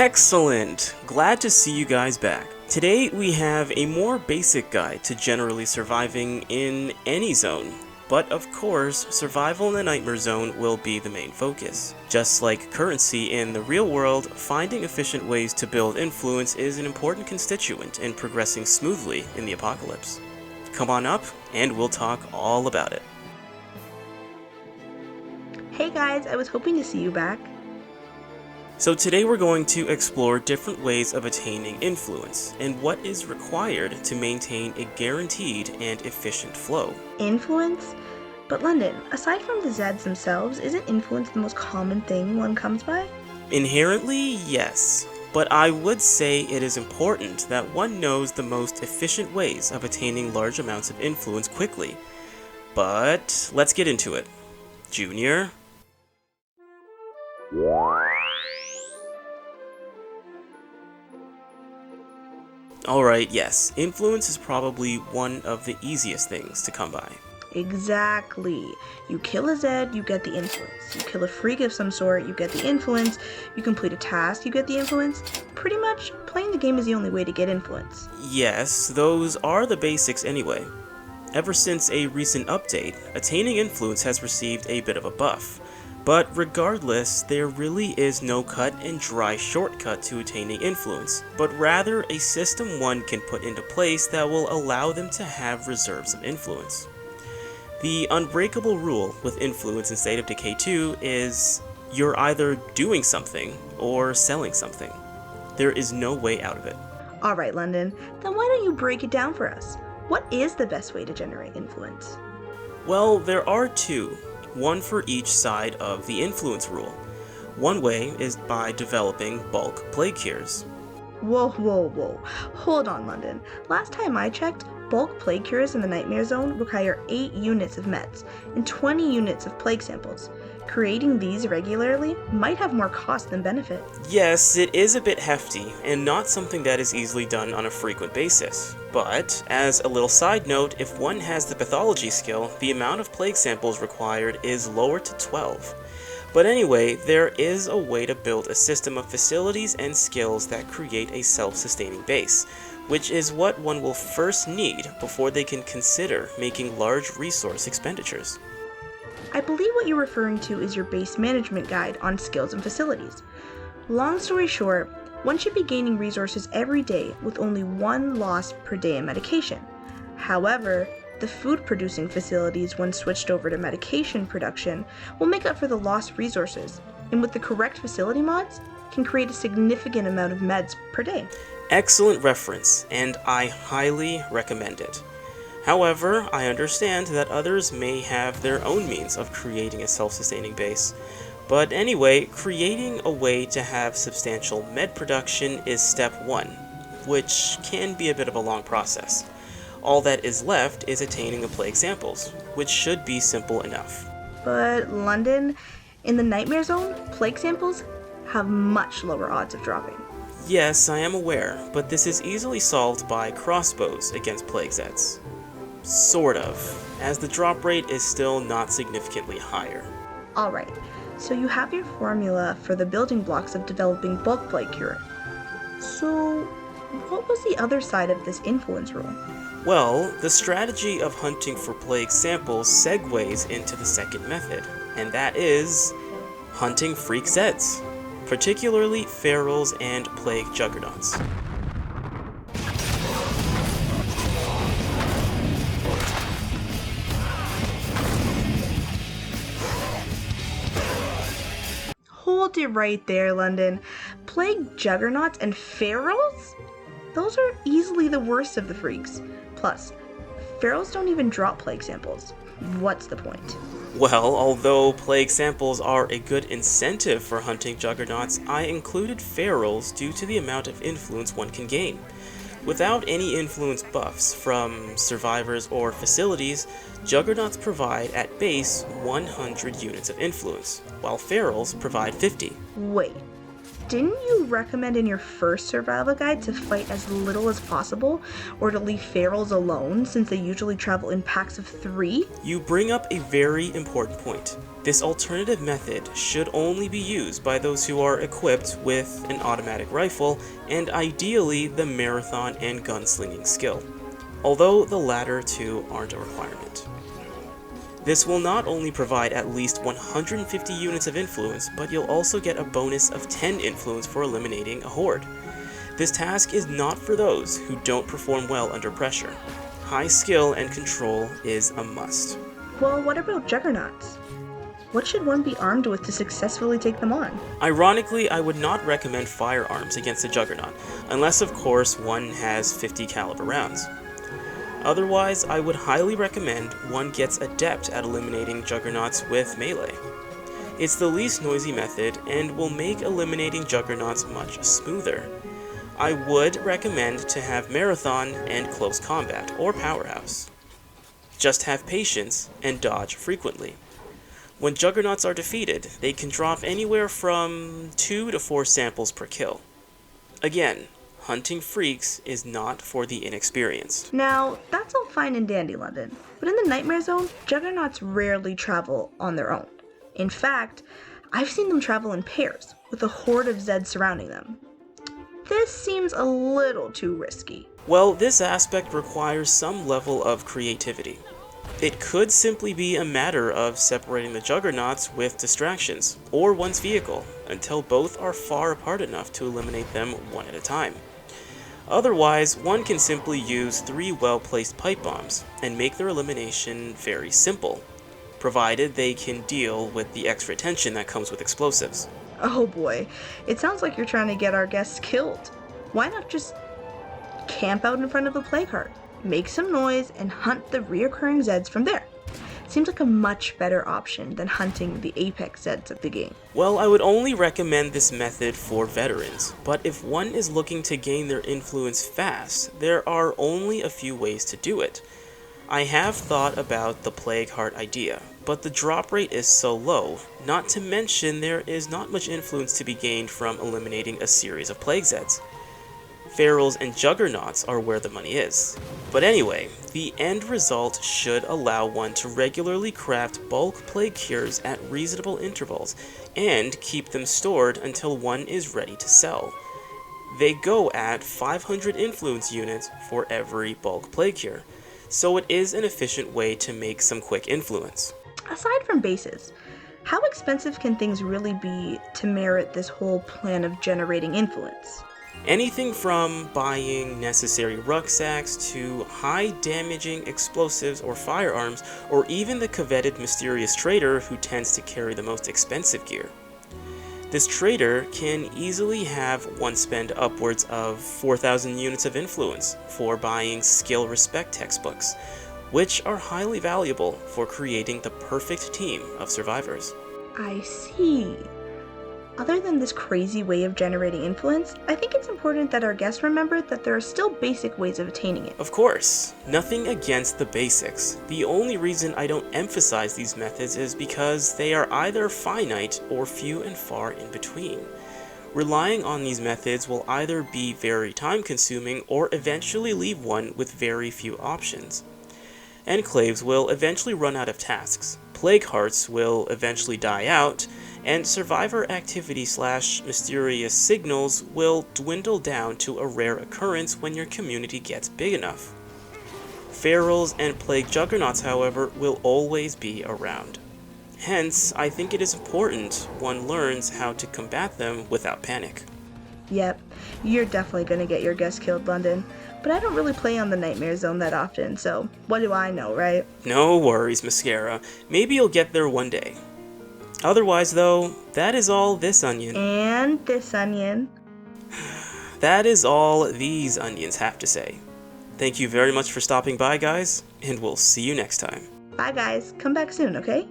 Excellent! Glad to see you guys back. Today we have a more basic guide to generally surviving in any zone. But of course, survival in the Nightmare Zone will be the main focus. Just like currency in the real world, finding efficient ways to build influence is an important constituent in progressing smoothly in the apocalypse. Come on up, and we'll talk all about it. Hey guys, I was hoping to see you back. So today we're going to explore different ways of attaining influence, and what is required to maintain a guaranteed and efficient flow. Influence? But London, aside from the Zeds themselves, isn't influence the most common thing one comes by? Inherently, yes, but I would say it is important that one knows the most efficient ways of attaining large amounts of influence quickly. But let's get into it. Junior? Alright, yes, influence is probably one of the easiest things to come by. Exactly. You kill a Zed, you get the influence. You kill a freak of some sort, you get the influence. You complete a task, you get the influence. Pretty much, playing the game is the only way to get influence. Yes, those are the basics anyway. Ever since a recent update, attaining influence has received a bit of a buff. But regardless, there really is no cut and dry shortcut to attaining influence, but rather a system one can put into place that will allow them to have reserves of influence. The unbreakable rule with influence in State of Decay 2 is you're either doing something or selling something. There is no way out of it. Alright, London, then why don't you break it down for us? What is the best way to generate influence? Well, there are two. One for each side of the influence rule. One way is by developing bulk plague cures. Whoa. Hold on, London. Last time I checked, bulk plague cures in the Nightmare Zone require 8 units of meds and 20 units of plague samples. Creating these regularly might have more cost than benefit. Yes, it is a bit hefty, and not something that is easily done on a frequent basis. But, as a little side note, if one has the pathology skill, the amount of plague samples required is lowered to 12. But anyway, there is a way to build a system of facilities and skills that create a self-sustaining base, which is what one will first need before they can consider making large resource expenditures. I believe what you're referring to is your base management guide on skills and facilities. Long story short, one should be gaining resources every day with only 1 loss per day in medication. However, the food producing facilities, when switched over to medication production, will make up for the lost resources, and with the correct facility mods, can create a significant amount of meds per day. Excellent reference, and I highly recommend it. However, I understand that others may have their own means of creating a self-sustaining base. But anyway, creating a way to have substantial med production is step 1, which can be a bit of a long process. All that is left is attaining the plague samples, which should be simple enough. But London, in the Nightmare Zone, plague samples have much lower odds of dropping. Yes, I am aware, but this is easily solved by crossbows against plague Zeds. Sort of, as the drop rate is still not significantly higher. Alright, so you have your formula for the building blocks of developing bulk plague cure. So, what was the other side of this influence rule? Well, the strategy of hunting for plague samples segues into the second method, and that is hunting freak Zeds, particularly ferals and plague juggernauts. Hold it right there, London. Plague juggernauts and ferals? Those are easily the worst of the freaks. Plus, ferals don't even drop plague samples. What's the point? Well, although plague samples are a good incentive for hunting juggernauts, I included ferals due to the amount of influence one can gain. Without any influence buffs from survivors or facilities, juggernauts provide at base 100 units of influence, while ferals provide 50. Wait, didn't you recommend in your first survival guide to fight as little as possible, or to leave ferals alone since they usually travel in packs of 3? You bring up a very important point. This alternative method should only be used by those who are equipped with an automatic rifle and ideally the marathon and gunslinging skill, although the latter two aren't a requirement. This will not only provide at least 150 units of influence, but you'll also get a bonus of 10 influence for eliminating a horde. This task is not for those who don't perform well under pressure. High skill and control is a must. Well, what about juggernauts? What should one be armed with to successfully take them on? Ironically, I would not recommend firearms against a juggernaut, unless of course one has 50 caliber rounds. Otherwise, I would highly recommend one gets adept at eliminating juggernauts with melee. It's the least noisy method and will make eliminating juggernauts much smoother. I would recommend to have marathon and close combat, or powerhouse. Just have patience and dodge frequently. When juggernauts are defeated, they can drop anywhere from 2 to 4 samples per kill. Again, hunting freaks is not for the inexperienced. Now, that's all fine and dandy, London, but in the Nightmare Zone, juggernauts rarely travel on their own. In fact, I've seen them travel in pairs, with a horde of Zeds surrounding them. This seems a little too risky. Well, this aspect requires some level of creativity. It could simply be a matter of separating the juggernauts with distractions, or one's vehicle, until both are far apart enough to eliminate them one at a time. Otherwise, one can simply use 3 well-placed pipe bombs and make their elimination very simple, provided they can deal with the extra tension that comes with explosives. Oh boy, it sounds like you're trying to get our guests killed. Why not just camp out in front of the plague heart, make some noise, and hunt the reoccurring Zeds from there? Seems like a much better option than hunting the apex Zeds of the game. Well, I would only recommend this method for veterans, but if one is looking to gain their influence fast, there are only a few ways to do it. I have thought about the Plague Heart idea, but the drop rate is so low, not to mention there is not much influence to be gained from eliminating a series of Plague Zeds. Ferals and Juggernauts are where the money is. But anyway, the end result should allow one to regularly craft bulk plague cures at reasonable intervals, and keep them stored until one is ready to sell. They go at 500 influence units for every bulk plague cure, so it is an efficient way to make some quick influence. Aside from bases, how expensive can things really be to merit this whole plan of generating influence? Anything from buying necessary rucksacks to high damaging explosives or firearms, or even the coveted mysterious trader who tends to carry the most expensive gear. This trader can easily have one spend upwards of 4,000 units of influence for buying skill respect textbooks, which are highly valuable for creating the perfect team of survivors. I see. Other than this crazy way of generating influence, I think it's important that our guests remember that there are still basic ways of attaining it. Of course, nothing against the basics. The only reason I don't emphasize these methods is because they are either finite or few and far in between. Relying on these methods will either be very time-consuming or eventually leave one with very few options. Enclaves will eventually run out of tasks, plague hearts will eventually die out, and survivor activity/mysterious signals will dwindle down to a rare occurrence when your community gets big enough. Ferals and plague juggernauts, however, will always be around. Hence, I think it is important one learns how to combat them without panic. Yep, you're definitely gonna get your guests killed, London. But I don't really play on the Nightmare Zone that often, so what do I know, right? No worries, Mascara. Maybe you'll get there one day. Otherwise, though, that is all this onion. And this onion. That is all these onions have to say. Thank you very much for stopping by, guys, and we'll see you next time. Bye, guys. Come back soon, okay?